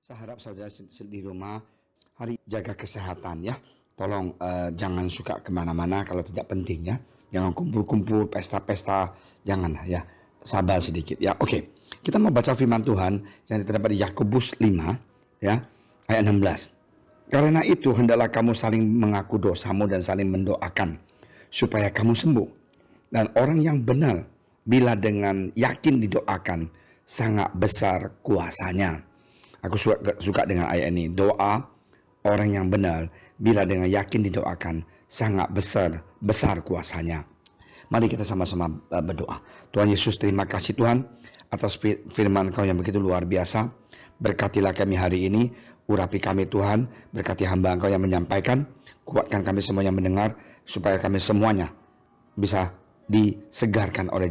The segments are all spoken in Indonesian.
Saya harap saudara di rumah hari jaga kesehatan ya. Tolong jangan suka kemana-mana kalau tidak penting ya. Jangan kumpul-kumpul, pesta-pesta, jangan ya. Sabar sedikit ya. Oke, kita mau baca firman Tuhan yang terdapat di Yakobus 5 ya, ayat 16. Karena itu hendaklah kamu saling mengaku dosamu dan saling mendoakan supaya kamu sembuh. Dan orang yang benar bila dengan yakin didoakan sangat besar kuasanya. Aku suka dengan ayat ini. Doa orang yang benar bila dengan yakin didoakan sangat besar kuasanya. Mari kita sama-sama berdoa. Tuhan Yesus, terima kasih Tuhan atas firman Kau yang begitu luar biasa. Berkatilah kami hari ini, urapi kami Tuhan, berkati hamba Engkau yang menyampaikan, kuatkan kami semua yang mendengar, supaya kami semuanya bisa disegarkan oleh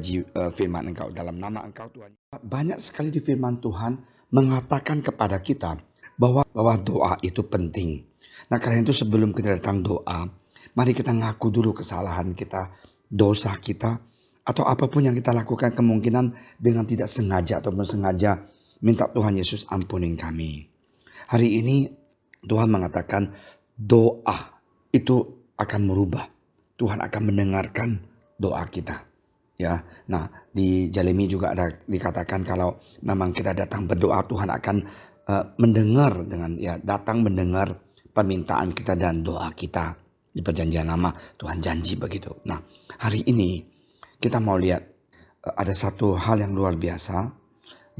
firman Engkau dalam nama Engkau Tuhan. Banyak sekali di firman Tuhan mengatakan kepada kita bahwa doa itu penting. Nah, karena itu sebelum kita datang doa, mari kita ngaku dulu kesalahan kita, dosa kita, atau apapun yang kita lakukan kemungkinan dengan tidak sengaja ataupun sengaja, minta Tuhan Yesus ampunin kami. Hari ini Tuhan mengatakan doa itu akan merubah. Tuhan akan mendengarkan doa kita. Ya, nah di Jeremia juga ada dikatakan kalau memang kita datang berdoa, Tuhan akan mendengar dengan datang mendengar permintaan kita dan doa kita. Di perjanjian lama Tuhan janji begitu. Nah, hari ini kita mau lihat ada satu hal yang luar biasa,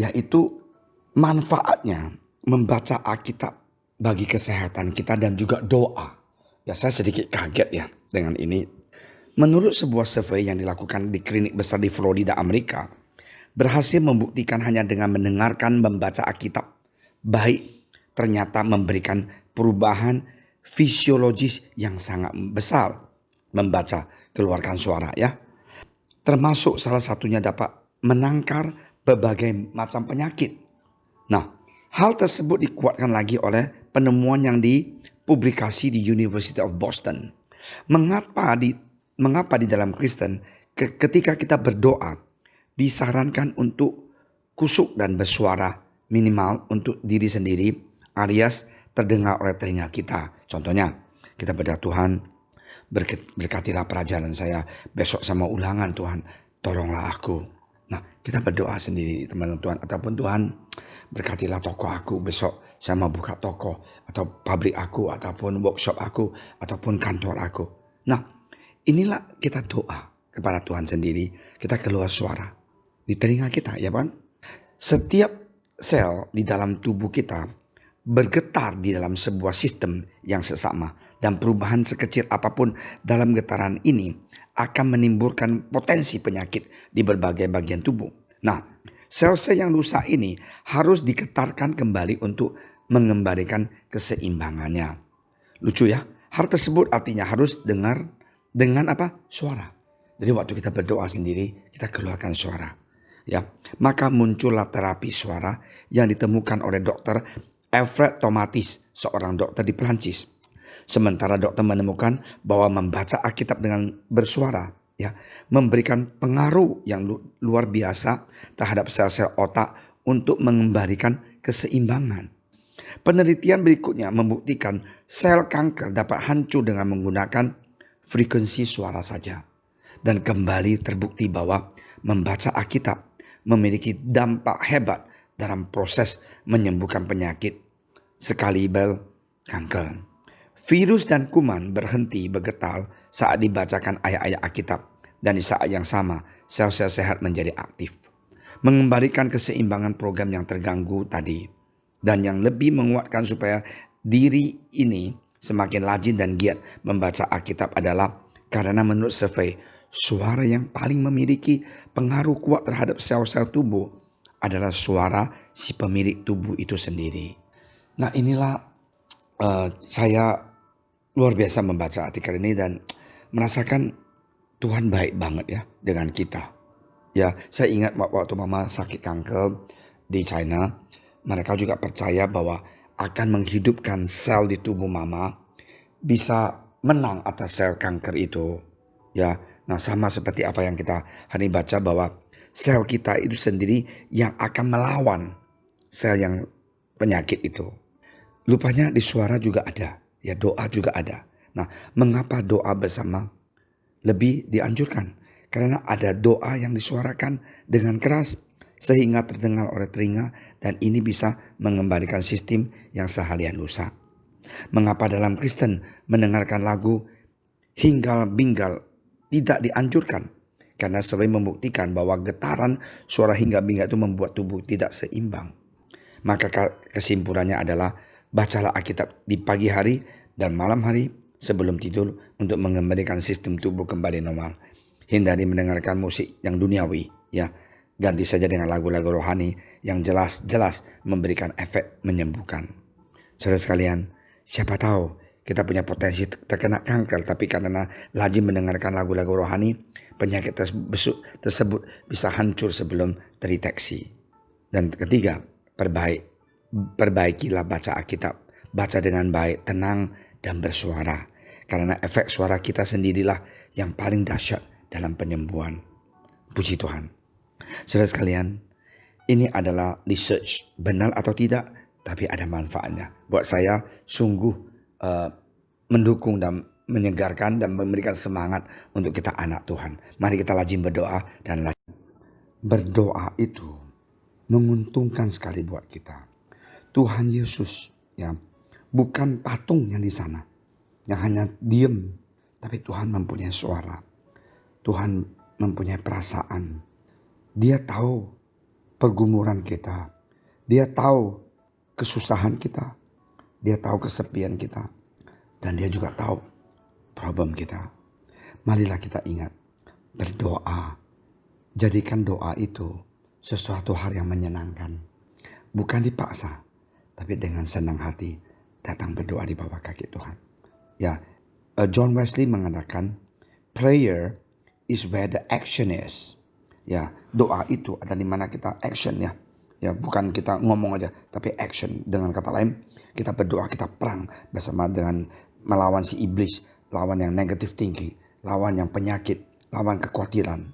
yaitu manfaatnya membaca Alkitab bagi kesehatan kita dan juga doa. Ya, saya sedikit kaget ya dengan ini. Menurut sebuah survei yang dilakukan di klinik besar di Florida, Amerika, berhasil membuktikan hanya dengan mendengarkan membaca Alkitab baik ternyata memberikan perubahan fisiologis yang sangat besar. Membaca, keluarkan suara ya. Termasuk salah satunya dapat menangkar berbagai macam penyakit. Nah, hal tersebut dikuatkan lagi oleh penemuan yang dipublikasi di University of Boston. Mengapa di dalam Kristen ketika kita berdoa disarankan untuk kusuk dan bersuara minimal untuk diri sendiri alias terdengar oleh telinga kita. Contohnya kita berdoa, Tuhan berkatilah pelajaran saya besok sama ulangan, Tuhan tolonglah aku. Nah, kita berdoa sendiri teman-teman Tuhan, ataupun Tuhan berkatilah toko aku besok saya mau buka toko atau pabrik aku ataupun workshop aku ataupun kantor aku. Nah, inilah kita doa kepada Tuhan sendiri, kita keluar suara di telinga kita ya kan. Setiap sel di dalam tubuh kita bergetar di dalam sebuah sistem yang sesama, dan perubahan sekecil apapun dalam getaran ini akan menimbulkan potensi penyakit di berbagai bagian tubuh. Nah, sel-sel yang rusak ini harus diketarkan kembali untuk mengembalikan keseimbangannya. Lucu ya, hal tersebut artinya harus dengar dengan apa? Suara. Jadi waktu kita berdoa sendiri, kita keluarkan suara. Ya, maka muncullah terapi suara yang ditemukan oleh Dr. Alfred Tomatis, seorang dokter di Perancis. Sementara dokter menemukan bahwa membaca Alkitab dengan bersuara ya memberikan pengaruh yang luar biasa terhadap sel-sel otak untuk mengembalikan keseimbangan. Penelitian berikutnya membuktikan sel kanker dapat hancur dengan menggunakan frekuensi suara saja. Dan kembali terbukti bahwa membaca Alkitab memiliki dampak hebat dalam proses menyembuhkan penyakit sekalibel kanker. Virus dan kuman berhenti bergetar saat dibacakan ayat-ayat Alkitab, dan di saat yang sama sel-sel sehat menjadi aktif, mengembalikan keseimbangan program yang terganggu tadi. Dan yang lebih menguatkan supaya diri ini semakin rajin dan giat membaca Alkitab adalah karena menurut survei, suara yang paling memiliki pengaruh kuat terhadap sel-sel tubuh adalah suara si pemilik tubuh itu sendiri. Nah, inilah saya luar biasa membaca artikel ini dan merasakan Tuhan baik banget ya dengan kita. Ya, saya ingat waktu mama sakit kanker di China, mereka juga percaya bahwa akan menghidupkan sel di tubuh mama bisa menang atas sel kanker itu. Ya, nah sama seperti apa yang kita hari baca bahwa sel kita itu sendiri yang akan melawan sel yang penyakit itu. Lupanya di suara juga ada, ya doa juga ada. Nah, mengapa doa bersama lebih dianjurkan? Karena ada doa yang disuarakan dengan keras sehingga terdengar oleh telinga dan ini bisa mengembalikan sistem yang seharian rusak. Mengapa dalam Kristen mendengarkan lagu hinggal-binggal tidak dianjurkan? Karena survei membuktikan bahwa getaran suara hingga-binggal itu membuat tubuh tidak seimbang. Maka kesimpulannya adalah bacalah Alkitab di pagi hari dan malam hari sebelum tidur untuk mengembalikan sistem tubuh kembali normal. Hindari mendengarkan musik yang duniawi, ya. Ganti saja dengan lagu-lagu rohani yang jelas-jelas memberikan efek menyembuhkan. Saudara sekalian, siapa tahu kita punya potensi terkena kanker, tapi karena lazim mendengarkan lagu-lagu rohani, penyakit tersebut bisa hancur sebelum terdeteksi. Dan ketiga, perbaikilah baca Alkitab. Baca dengan baik, tenang, dan bersuara. Karena efek suara kita sendirilah yang paling dahsyat dalam penyembuhan. Puji Tuhan. Saudara sekalian, ini adalah research. Benar atau tidak, tapi ada manfaatnya. Buat saya sungguh mendukung dan menyegarkan dan memberikan semangat untuk kita anak Tuhan. Mari kita lazim berdoa dan berdoa itu menguntungkan sekali buat kita. Tuhan Yesus, ya, bukan patung yang di sana yang hanya diem, tapi Tuhan mempunyai suara. Tuhan mempunyai perasaan. Dia tahu pergumulan kita. Dia tahu kesusahan kita. Dia tahu kesepian kita. Dan dia juga tahu problem kita. Marilah kita ingat, berdoa. Jadikan doa itu sesuatu hal yang menyenangkan. Bukan dipaksa, tapi dengan senang hati datang berdoa di bawah kaki Tuhan. Ya, John Wesley mengatakan, prayer is where the action is. Ya, doa itu ada di mana kita action, ya. Ya, bukan kita ngomong aja, tapi action. Dengan kata lain, kita berdoa, kita perang bersama dengan melawan si iblis, lawan yang negative thinking, lawan yang penyakit, lawan kekhawatiran.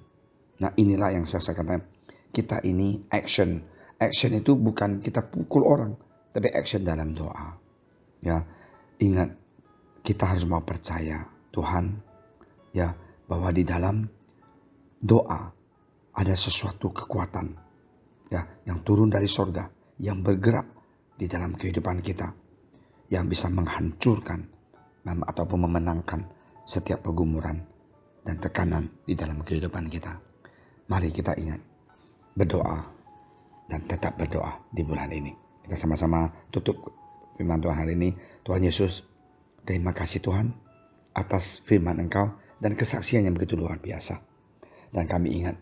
Nah, inilah yang saya katakan, kita ini action. Action itu bukan kita pukul orang, tapi action dalam doa. Ya, ingat, kita harus mau percaya Tuhan, ya, bahwa di dalam doa ada sesuatu kekuatan, ya, yang turun dari sorga, yang bergerak di dalam kehidupan kita, yang bisa menghancurkan ataupun memenangkan setiap pergumulan dan tekanan di dalam kehidupan kita. Mari kita ingat, berdoa dan tetap berdoa di bulan ini. Kita sama-sama tutup firman Tuhan hari ini. Tuhan Yesus, terima kasih Tuhan atas firman Engkau dan kesaksian yang begitu luar biasa. Dan kami ingat,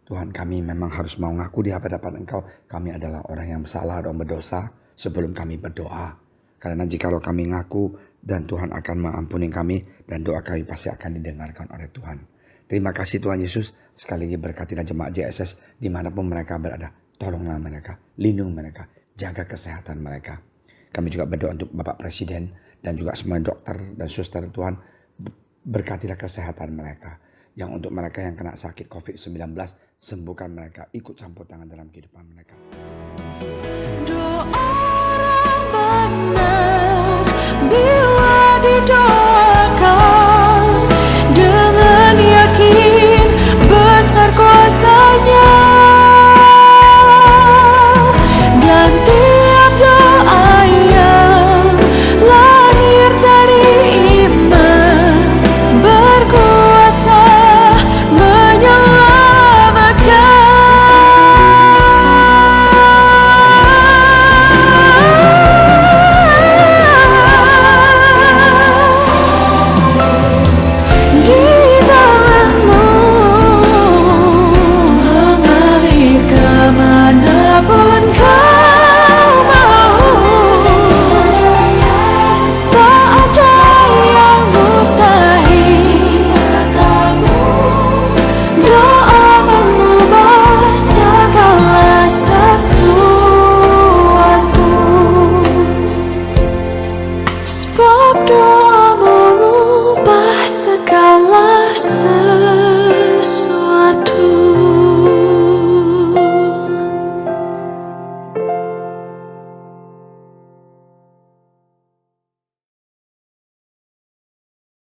Tuhan, kami memang harus mau ngaku di hadapan Engkau. Kami adalah orang yang salah dan berdosa sebelum kami berdoa. Karena jikalau kami ngaku dan Tuhan akan mengampuni kami dan doa kami pasti akan didengarkan oleh Tuhan. Terima kasih Tuhan Yesus. Sekali lagi berkatilah jemaat JSS dimanapun mereka berada. Tolonglah mereka, lindungi mereka, jaga kesehatan mereka. Kami juga berdoa untuk Bapak Presiden dan juga semua dokter dan suster Tuhan. Berkatilah kesehatan mereka. Yang untuk mereka yang kena sakit COVID-19, sembuhkan mereka, ikut campur tangan dalam kehidupan mereka. Doa